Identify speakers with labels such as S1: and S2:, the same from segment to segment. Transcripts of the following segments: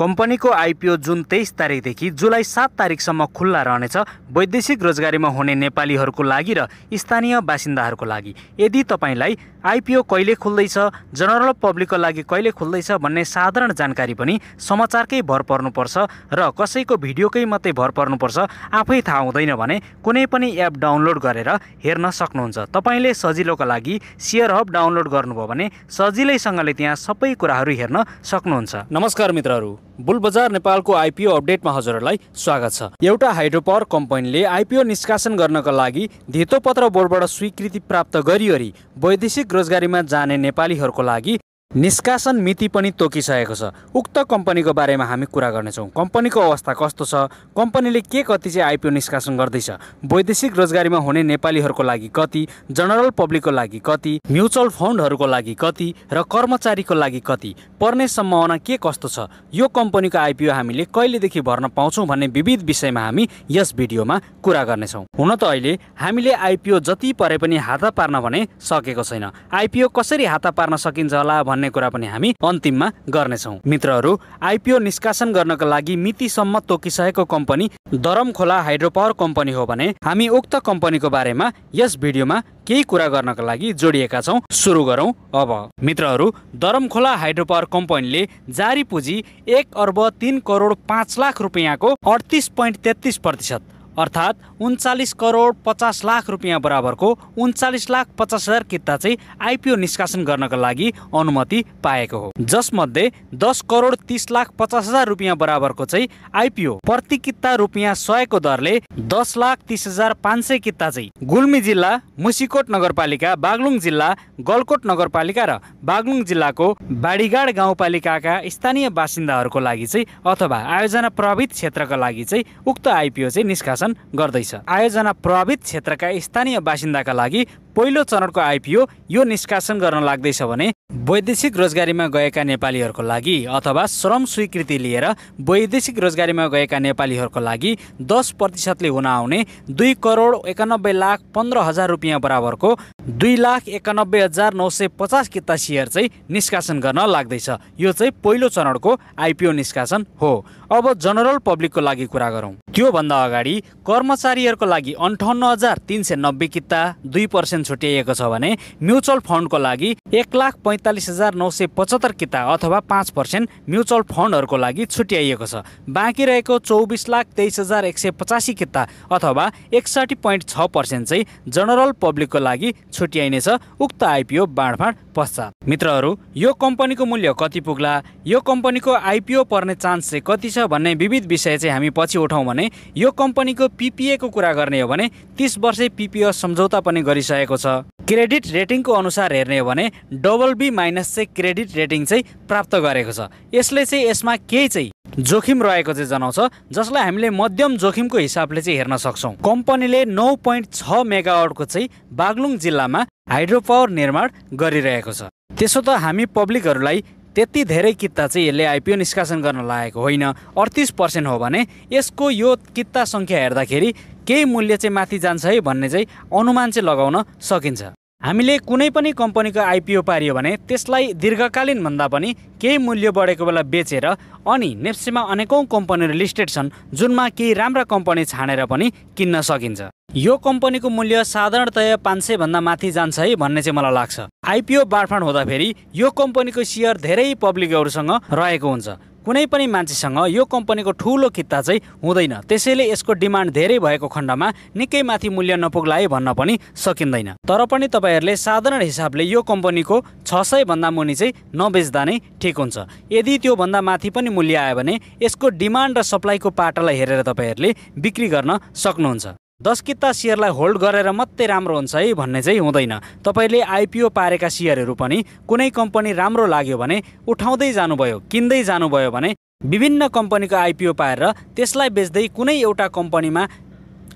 S1: कम्पनीको आइपिओ जुन 23 तारिकदेखि जुलाई 7 तारिकसम्म खुल्ला रहनेछ वैदेशिक रोजगारीमा हुने नेपालीहरूको लागि र स्थानीय बासिन्दाहरूको लागि। यदि तपाईलाई आइपिओ कहिले खुल्दैछ, जनरल पब्लिकको लागि कहिले खुल्दैछ भन्ने साधारण जानकारी पनि समाचारकै भर पर्नुपर्छ र कसैको भिडियोकै मात्रै भर पर्नुपर्छ आफै थाहा हुँदैन भने कुनै पनि एप डाउनलोड गरेर हेर्न सक्नुहुन्छ। तपाईले सजिलोको लागि शेयर हब डाउनलोड गर्नुभयो भने सजिलैसँगले त्यहाँ सबै कुराहरू हेर्न सक्नुहुन्छ। नमस्कार मित्रहरू, बुलबजार नेपालको आइपिओ अपडेटमा हजुरहरूलाई स्वागत छ। एउटा हाइड्रोपावर कम्पनीले आइपिओ निष्कासन गर्नका लागि धितोपत्र बोर्डबाट स्वीकृति प्राप्त गरिवरी वैदेशिक रोजगारीमा जाने नेपालीहरूको लागि निष्कासन मिति पनि तोकिसकेको छ। उक्त कम्पनीको बारेमा हामी कुरा गर्नेछौँ। कम्पनीको अवस्था कस्तो छ, कम्पनीले के कति चाहिँ आइपिओ निष्कासन गर्दैछ, वैदेशिक रोजगारीमा हुने नेपालीहरूको लागि कति, जनरल पब्लिकको लागि कति, म्युचुअल फन्डहरूको लागि कति र कर्मचारीको लागि कति, पर्ने सम्भावना के कस्तो छ, यो कम्पनीको आइपिओ हामीले कहिलेदेखि भर्न पाउँछौँ भन्ने विविध विषयमा हामी यस भिडियोमा कुरा गर्नेछौँ। हुन त अहिले हामीले आइपिओ जति परे पनि हाता पार्न भने सकेको छैन। आइपिओ कसरी हाता पार्न सकिन्छ होला भन्ने कुरा पनि हामी अन्तिममा गर्नेछौँ। मित्रहरू, आइपिओ निष्कासन गर्नका लागि मितिसम्म तोकिसकेको कम्पनी दरमखोला हाइड्रोपावर कम्पनी हो भने हामी उक्त कम्पनीको बारेमा यस भिडियोमा केही कुरा गर्नका लागि जोडिएका छौँ। सुरु गरौँ अब। मित्रहरू, दरमखोला हाइड्रोपावर कम्पनीले जारी पुँजी 1 अर्ब 3 करोड 5 लाख रुपियाँको 38.33% अर्थात् 39 करोड 50 लाख रुपियाँ बराबरको 39 लाख 50 हजार किता चाहिँ आइपिओ निष्कासन गर्नका लागि अनुमति पाएको हो। जसमध्ये 10 करोड 30 लाख 50 हजार रुपियाँ बराबरको चाहिँ आइपिओ प्रति किता रुपियाँ 100 को दरले 10 लाख 30 हजार 500 किता चाहिँ गुल्मी जिल्ला, मुसिकोट नगरपालिका, बागलुङ जिल्ला, गलकोट नगरपालिका र बागलुङ जिल्लाको बाडीगाड गाउँपालिकाका स्थानीय बासिन्दाहरूको लागि चाहिँ अथवा आयोजना प्रभावित क्षेत्रका लागि चाहिँ उक्त आइपिओ चाहिँ निष्कासन गर्दैछ। आयोजना प्रभावित क्षेत्रका स्थानीय बासिन्दाका लागि पहिलो चरणको आइपिओ यो निष्कासन गर्न लाग्दैछ भने वैदेशिक रोजगारीमा गएका नेपालीहरूको लागि अथवा श्रम स्वीकृति लिएर वैदेशिक रोजगारीमा गएका नेपालीहरूको लागि 10% हुन आउने 2 करोड 91 लाख 15 हजार रुपियाँ बराबरको 2 लाख 91 हजार 950 किता सेयर चाहिँ निष्कासन गर्न लाग्दैछ। यो चाहिँ पहिलो चरणको आइपिओ निष्कासन हो। अब जनरल पब्लिकको लागि कुरा गरौँ। त्योभन्दा अगाडि कर्मचारीहरूको लागि 58,390 किता 2% छुट्याइएको छ भने म्युचुअल फन्डको लागि 1,45,975 किता अथवा 5% म्युचुअल फन्डहरूको लागि छुट्याइएको छ। बाँकी रहेको 24,23,185 किता अथवा 61.6% चाहिँ जनरल पब्लिकको लागि छुट्याइनेछ उक्त आइपिओ बाँडफाँड पश्चात। मित्रहरू, यो कम्पनीको मूल्य कति पुग्ला, यो कम्पनीको आइपिओ पर्ने चान्स चाहिँ कति छ भन्ने विविध विषय चाहिँ हामी पछि उठाउँ भने यो कम्पनीको पिपिए को कुरा गर्ने हो भने 30 वर्षे पिपिए सम्झौता पनि गरिसकेको छ। क्रेडिट रेटिङको अनुसार हेर्ने हो भने BB- चाहिँ क्रेडिट रेटिङ चाहिँ प्राप्त गरेको छ। यसले चाहिँ यसमा केही चाहिँ जोखिम रहेको चाहिँ जनाउँछ, जसलाई हामीले मध्यम जोखिमको हिसाबले चाहिँ हेर्न सक्छौँ। कम्पनीले 9.6 मेगावाटको चाहिँ बागलुङ जिल्लामा हाइड्रोपावर निर्माण गरिरहेको छ। त्यसो त हामी पब्लिकहरूलाई त्यति धेरै किता चाहिँ यसले आइपिओ निष्कासन गर्न लागेको होइन। 38% हो भने यसको यो किता सङ्ख्या हेर्दाखेरि केही मूल्य चाहिँ माथि जान्छ है भन्ने चाहिँ अनुमान चाहिँ लगाउन सकिन्छ। हामीले कुनै पनि कम्पनीको आइपिओ पारियो भने त्यसलाई दीर्घकालीन भन्दा पनि केही मूल्य बढेको बेला बेचेर अनि नेप्सीमा अनेकौं कम्पनीहरू लिस्टेड छन् जुनमा केही राम्रा कम्पनी छानेर पनि किन्न सकिन्छ। यो कम्पनीको मूल्य साधारणतया 500 भन्दा माथि जान्छ है भन्ने चाहिँ मलाई लाग्छ। आइपिओ बाँडफाँड हुँदाखेरि यो कम्पनीको सेयर धेरै पब्लिकहरूसँग रहेको हुन्छ। कुनै पनि मान्छेसँग यो कम्पनीको ठुलो किता चाहिँ हुँदैन। त्यसैले यसको डिमान्ड धेरै भएको खण्डमा निकै माथि मूल्य नपुग्ला है भन्न पनि सकिँदैन। तर पनि तपाईहरूले साधारण हिसाबले यो कम्पनीको 600 भन्दा मुनि चाहिँ नबेच्दा नै ठिक हुन्छ। यदि त्यो भन्दा माथि पनि मूल्य आयो भने यसको डिमान्ड र सप्लाईको पाटालाई हेरेर तपाईहरूले बिक्री गर्न सक्नुहुन्छ। 10 किता सेयरलाई होल्ड गरेर मात्रै राम्रो हुन्छ है भन्ने चाहिँ हुँदैन। तपाईले आइपिओ पारेका सेयरहरू पनि कुनै कम्पनी राम्रो लाग्यो भने उठाउँदै जानुभयो, किन्दै जानुभयो भने विभिन्न कम्पनीको आइपिओ पाएर त्यसलाई बेच्दै कुनै एउटा कम्पनीमा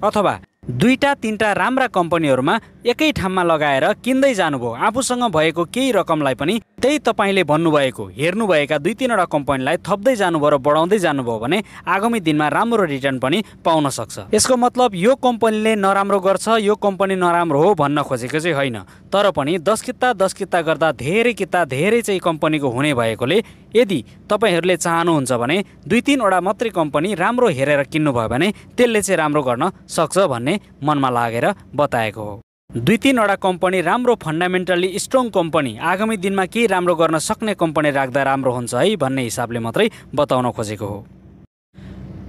S1: अथवा 2-3टा राम्रा कम्पनीहरूमा एकै ठाउँमा लगाएर किन्दै जानुभयो, आफूसँग भएको केही रकमलाई पनि त्यही तपाईँले भन्नुभएको हेर्नुभएका 2-3वटा कम्पनीलाई थप्दै जानुभयो र बढाउँदै जानुभयो भने आगामी दिनमा राम्रो रिटर्न पनि पाउन सक्छ। यसको मतलब यो कम्पनीले नराम्रो गर्छ, यो कम्पनी नराम्रो हो भन्न खोजेको चाहिँ होइन। तर पनि 10 किता गर्दा धेरै किता धेरै चाहिँ कम्पनीको हुने भएकोले यदि तपाईँहरूले चाहनुहुन्छ भने 2-3वटा मात्रै कम्पनी राम्रो हेरेर किन्नुभयो भने त्यसले चाहिँ राम्रो गर्न सक्छ भन्ने मनमा लागेर बताएको हो। 2-3वटा कम्पनी राम्रो फन्डामेन्टल्ली स्ट्रङ कम्पनी आगामी दिनमा केही राम्रो गर्न सक्ने कम्पनी राख्दा राम्रो हुन्छ है भन्ने हिसाबले मात्रै बताउन खोजेको हो।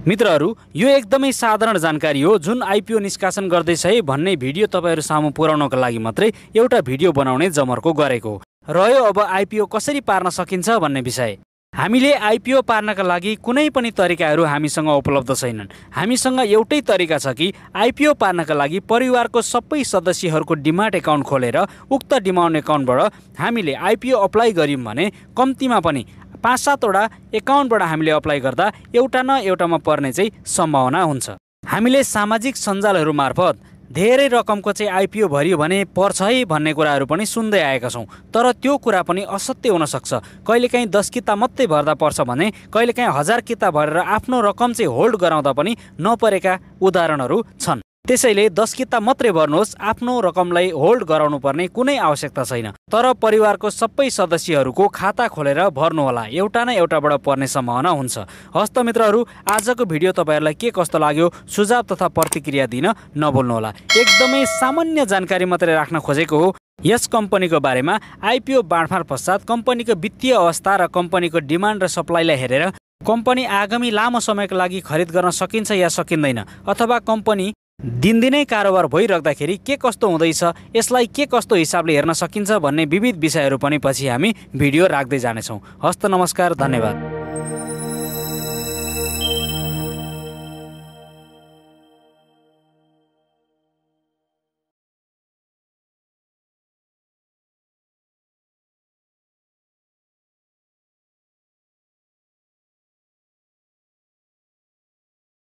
S1: मित्रहरू, यो एकदमै साधारण जानकारी हो जुन आइपिओ निष्कासन गर्दैछ है भन्ने भिडियो तपाईँहरू सामु पुर्याउनको लागि मात्रै एउटा भिडियो बनाउने जमर्को गरेको हो। रह्यो अब आइपिओ कसरी पार्न सकिन्छ भन्ने विषय। हामीले आइपिओ पार्नका लागि कुनै पनि तरिकाहरू हामीसँग उपलब्ध छैनन्। हामीसँग एउटै तरिका छ कि आइपिओ पार्नका लागि परिवारको सबै सदस्यहरूको डिमाट एकाउन्ट खोलेर उक्त डिमाट एकाउन्टबाट हामीले आइपिओ अप्लाई गर्यौँ भने कम्तीमा पनि 5-7वटा एकाउन्टबाट हामीले अप्लाई गर्दा एउटा न एउटामा पर्ने चाहिँ सम्भावना हुन्छ। हामीले सामाजिक सञ्जालहरू मार्फत धेरै रकमको चाहिँ आइपिओ भरियो भने पर्छ है भन्ने कुराहरू पनि सुन्दै आएका छौँ। तर त्यो कुरा पनि असत्य हुन सक्छ। कहिलेकाहीँ 10 किता मात्रै भर्दा पर्छ भने कहिलेकाहीँ 1000 किता भरेर आफ्नो रकम चाहिँ होल्ड गराउँदा पनि नपरेका उदाहरणहरू छन्। त्यसैले 10 किता मात्रै भर्नुहोस्, आफ्नो रकमलाई होल्ड गराउनु पर्ने कुनै आवश्यकता छैन। तर परिवारको सबै सदस्यहरूको खाता खोलेर भर्नुहोला, एउटा न एउटाबाट पर्ने सम्भावना हुन्छ। हस्त मित्रहरू, आजको भिडियो तपाईँहरूलाई के कस्तो लाग्यो सुझाव तथा प्रतिक्रिया दिन नभुल्नुहोला। एकदमै सामान्य जानकारी मात्रै राख्न खोजेको हो। यस कम्पनीको बारेमा आइपिओ बाँडफाँड पश्चात कम्पनीको वित्तीय अवस्था र कम्पनीको डिमान्ड र सप्लाईलाई हेरेर कम्पनी आगामी लामो समयको लागि खरिद गर्न सकिन्छ या सकिँदैन, अथवा कम्पनी दिनदिनै कारोबार भइराख्दाखेरि के कस्तो हुँदैछ, यसलाई के कस्तो हिसाबले हेर्न सकिन्छ भन्ने विविध विषयहरू पनि पछि हामी भिडियो राख्दै जानेछौँ। हस्त नमस्कार, धन्यवाद।